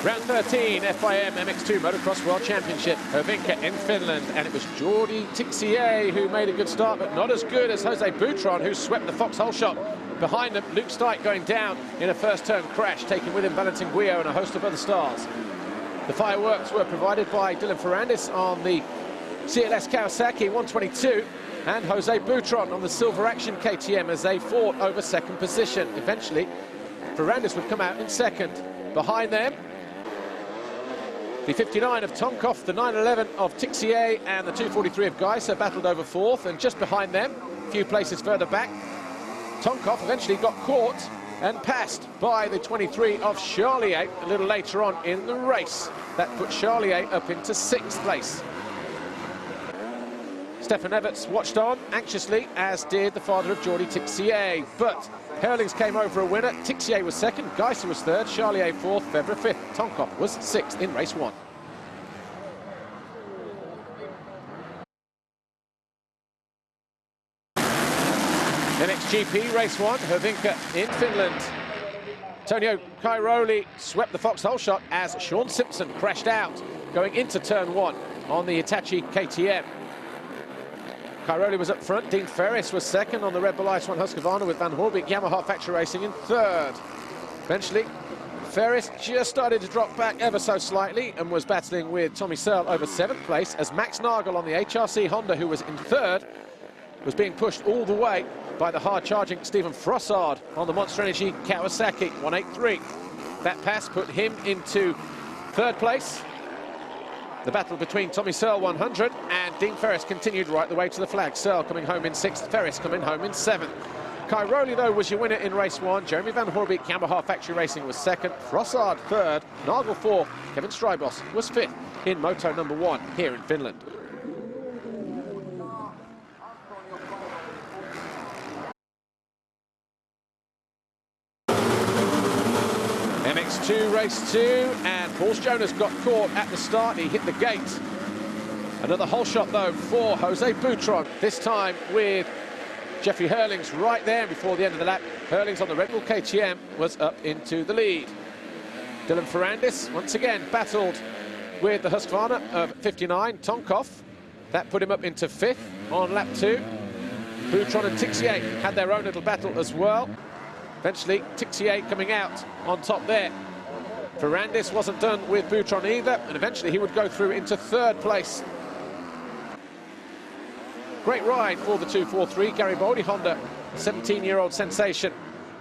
Round 13, FIM MX2 Motocross World Championship, Hervinka in Finland, and it was Jordi Tixier who made a good start, but not as good as Jose Boutron, who swept the foxhole shot. Behind them, Luke Stike going down in a first turn crash, taking with him Valentin Guillot and a host of other stars. The fireworks were provided by Dylan Ferrandis on the CLS Kawasaki 122, and Jose Boutron on the Silver Action KTM as they fought over second position. Eventually, Ferrandis would come out in second. Behind them, the 59 of Tonkov, the 911 of Tixier, and the 243 of Geiser battled over fourth, and just behind them, a few places further back, Tonkov eventually got caught and passed by the 23 of Charlier a little later on in the race. That put Charlier up into sixth place. Stefan Everts watched on anxiously, as did the father of Jordi Tixier, but Herlings came over a winner. Tixier was second, Geiser was third, Charlier fourth, Febvre fifth. Tonkov was sixth in race one. MXGP Race One, Hervinka in Finland. Antonio Cairoli swept the foxhole shot as Sean Simpson crashed out going into turn one on the Hitachi KTM. Cairoli was up front, Dean Ferris was second on the Red Bull Ice One Husqvarna with Van Hoorbeek Yamaha Factory Racing in third. Eventually, Ferris just started to drop back ever so slightly and was battling with Tommy Searle over seventh place, as Max Nagel on the HRC Honda, who was in third, was being pushed all the way by the hard-charging Stephen Frossard on the Monster Energy Kawasaki 183. That pass put him into third place. The battle between Tommy Searle 100 and Dean Ferris continued right the way to the flag. Searle coming home in sixth, Ferris coming home in seventh. Cairoli, though, was your winner in race one. Jeremy Van Hoorbeek Yamaha Factory Racing was second, Frossard third, Nagel fourth, Kevin Strybos was fifth in Moto number one here in Finland. MX2 Race 2, and Paul Jonas got caught at the start. He hit the gate. Another hole shot, though, for Jose Boutron, this time with Jeffrey Herlings right there before the end of the lap. Herlings on the Red Bull KTM was up into the lead. Dylan Ferrandis once again battled with the Husqvarna of 59, Tonkov. That put him up into fifth on lap two. Boutron and Tixier had their own little battle as well. Eventually, Tixier coming out on top there. Ferrandis wasn't done with Boutron either, and eventually he would go through into third place. Great ride for the 243, Garibaldi Honda, 17-year-old sensation.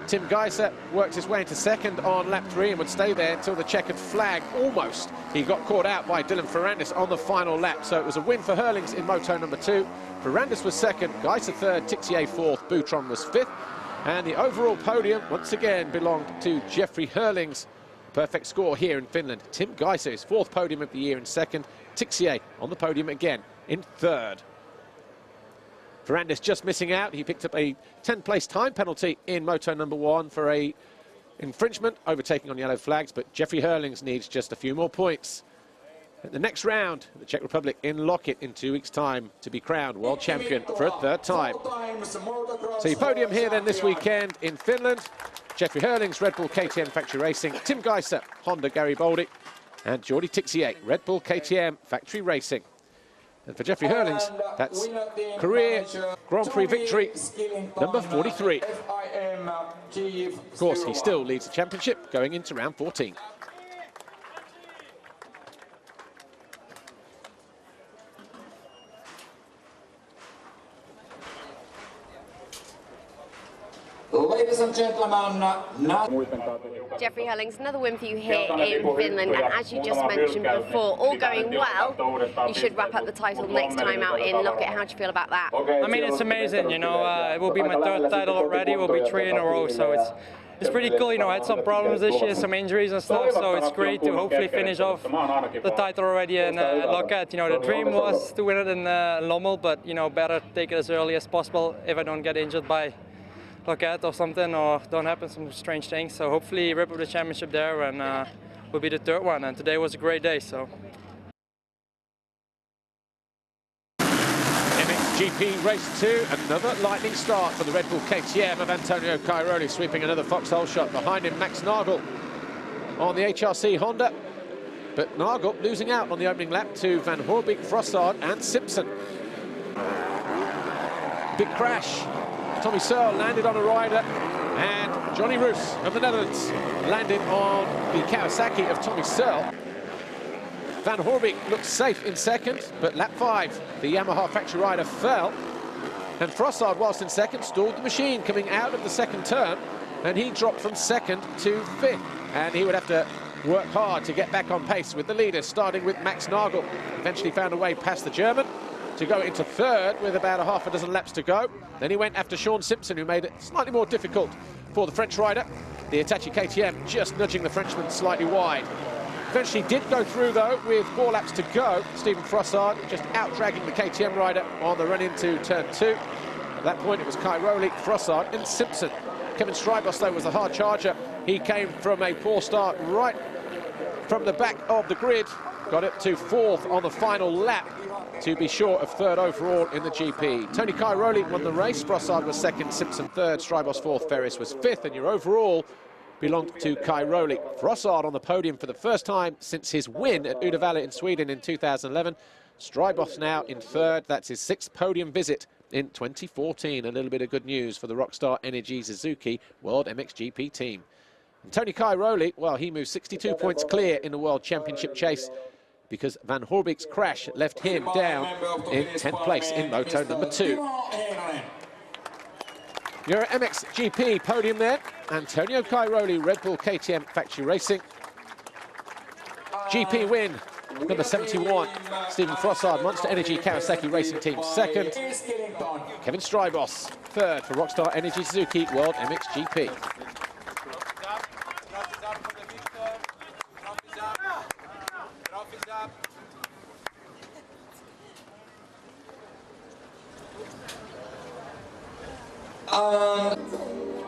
Tim Geiser worked his way into second on lap three and would stay there until the checkered flag almost. He got caught out by Dylan Ferrandis on the final lap, so it was a win for Herlings in Moto number two. Ferrandis was second, Geiser third, Tixier fourth, Boutron was fifth. And the overall podium once again belonged to Jeffrey Herlings. Perfect score here in Finland. Tim Geiser, his fourth podium of the year in second. Tixier on the podium again in third. Ferrandis just missing out. He picked up a 10th-place time penalty in Moto number one for a infringement, overtaking on yellow flags, but Jeffrey Herlings needs just a few more points. At the next round, the Czech Republic in Lockett in 2 weeks' time to be crowned world champion for a third time. So your podium here then this weekend in Finland. Jeffrey Herlings, Red Bull KTM Factory Racing, Tim Geiser, Honda Garibaldi, and Jordi Tixier, Red Bull KTM Factory Racing. And for Jeffrey Herlings, that's career Grand Prix victory number 43. Of course, he still leads the championship going into round 14. Ladies and gentlemen, Jeffrey Herlings, another win for you here in Finland, and as you just mentioned before, all going well, you should wrap up the title next time out in Lockett. How do you feel about that? I mean, it's amazing, you know, it will be my third title already, it will be 3 in a row, so it's pretty cool, you know. I had some problems this year, some injuries and stuff, so it's great to hopefully finish off the title already in Lockett. You know, the dream was to win it in Lommel, but, you know, better take it as early as possible if I don't get injured by Lockett or something, or don't happen some strange things. So hopefully rip up the championship there, and will be the third one. And today was a great day. So. MXGP Race 2, another lightning start for the Red Bull KTM of Antonio Cairoli, sweeping another foxhole shot. Behind him, Max Nagel on the HRC Honda. but Nagel losing out on the opening lap to Van Hoorbeek, Frossard and Simpson. Big crash. Tommy Searle landed on a rider, and Johnny Roos of the Netherlands landed on the Kawasaki of Tommy Searle. Van Hoorbeek looked safe in second, but lap 5, the Yamaha factory rider fell. And Frossard, whilst in second, stalled the machine coming out of the second turn, and he dropped from second to 5th. And he would have to work hard to get back on pace with the leaders, starting with Max Nagel. Eventually found a way past the German to go into 3rd with about a half a dozen laps to go. Then he went after Sean Simpson, who made it slightly more difficult for the French rider. The Hitachi KTM just nudging the Frenchman slightly wide. Eventually did go through, though, with 4 laps to go. Stephen Frossard just out-dragging the KTM rider on the run into turn 2. At that point, it was Cairoli, Frossard and Simpson. Kevin Strybos, though, was the hard charger. He came from a poor start right from the back of the grid. Got it to 4th on the final lap to be short of 3rd overall in the GP. Tony Cairoli won the race. Frossard was 2nd, Simpson 3rd, Strybos 4th, Ferris was 5th, and your overall belonged to Cairoli. Frossard on the podium for the first time since his win at Uddevalla in Sweden in 2011. Strybos now in 3rd. That's his 6th podium visit in 2014. A little bit of good news for the Rockstar Energy Suzuki World MXGP team. And Tony Cairoli, well, he moved 62 points clear in the World Championship chase because Van Hoorbeek's crash left him down in 10th place in Moto number 2. Your MXGP podium there. Antonio Cairoli, Red Bull KTM Factory Racing. GP win, number 71. Stephen Frossard, Monster Energy Kawasaki Racing Team 2nd. Kevin Strybos, 3rd for Rockstar Energy Suzuki World MXGP.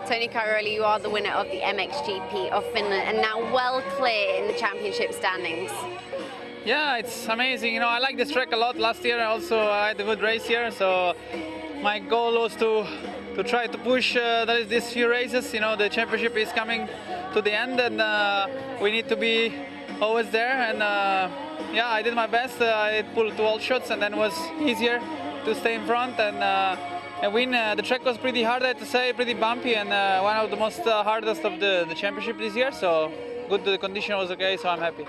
Tony Cairoli, you are the winner of the MXGP of Finland and now well clear in the championship standings. Yeah, it's amazing. You know, I like this track a lot. Last year I had a good race here, so my goal was to try to push these few races. You know, the championship is coming to the end, and we need to be always there. And yeah, I did my best. I pulled 2 wall shots, and then it was easier to stay in front and win. The track was pretty hard, I have to say, pretty bumpy, and one of the most hardest of the championship this year. So good, the condition was okay, so I'm happy.